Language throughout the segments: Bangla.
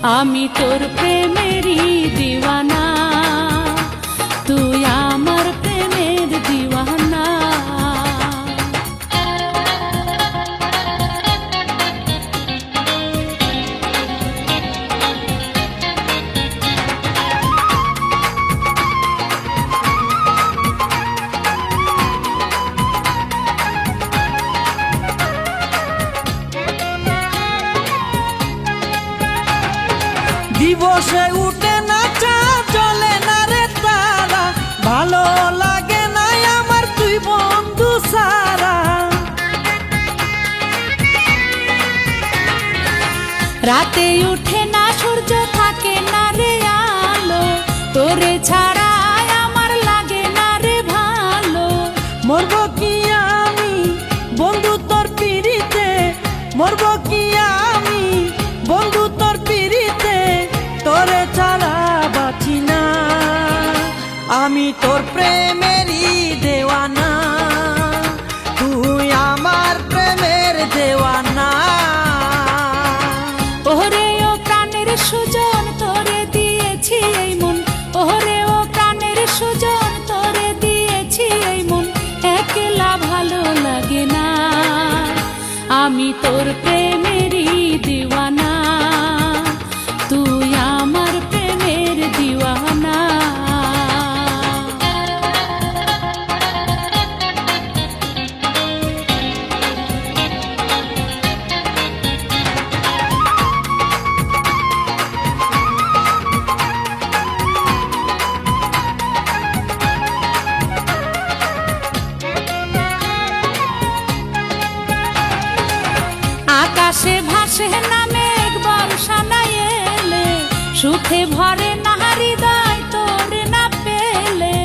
আমি তোর প্রেমেরই দিওয়ানা, তুই আমার প্রেমের দিওয়ানা। দিবসে উঠে না চাঁদ, জ্বলে না রে তারা, ভালো লাগে না আমার তুই বন্ধু সারা। রাতে উঠে না সূর্য, থাকে না রে আলো, তোরে ছাড়া আমার লাগে না রে ভালো। মরব কি আমি বন্ধু তোর পিড়িতে, মরব কি আমি বন্ধু তোর পিড়িতে, তোরে ছাড়া বাঁচি না। আমি তোর প্রেমেরই দেওয়ানা, তুই আমার প্রেমের দেওয়ানা। ওরে ও প্রাণের সুজন, তোরে দিয়েছি এই মন, ওরে ও প্রাণের সুজন, তোরে দিয়েছি এই মন, একলা ভালো লাগে না। আমি তোর প্রেমেরই দিওয়ানা, তুই আমার প্রেমের দিওয়ানা। আকাশে ভাসে না মেঘ, বর্ষা না এলে, সুখে ভরে না হৃদয় তোরে না পেলে।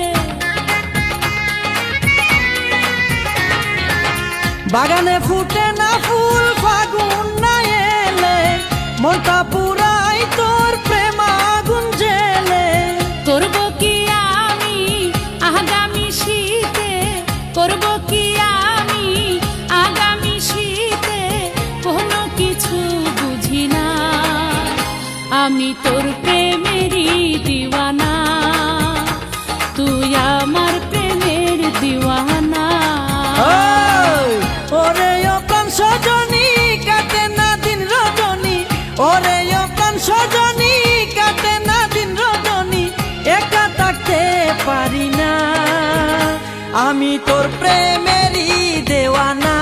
বাগানে ফুটে না ফুল, ফাগুন না এলে, মনটা পুরাই তোর প্রেম আগুন জেলে। করব কি আমি আগামী শীতে, করব কি আমি আগামী শীতে, কোনো কিছু বুঝি না। আমি তোর প্রেমেরই দিওয়ানা, তুই আমার প্রেমের দিওয়ানা। ওরে ও প্রাণ সজনী, কাটে না দিন রজনী, ওরে ও প্রাণ সজনী, কাটে না দিন রজনী, একা থাকতে পারি না। আমি তোর প্রেমেরই দেওয়ানা।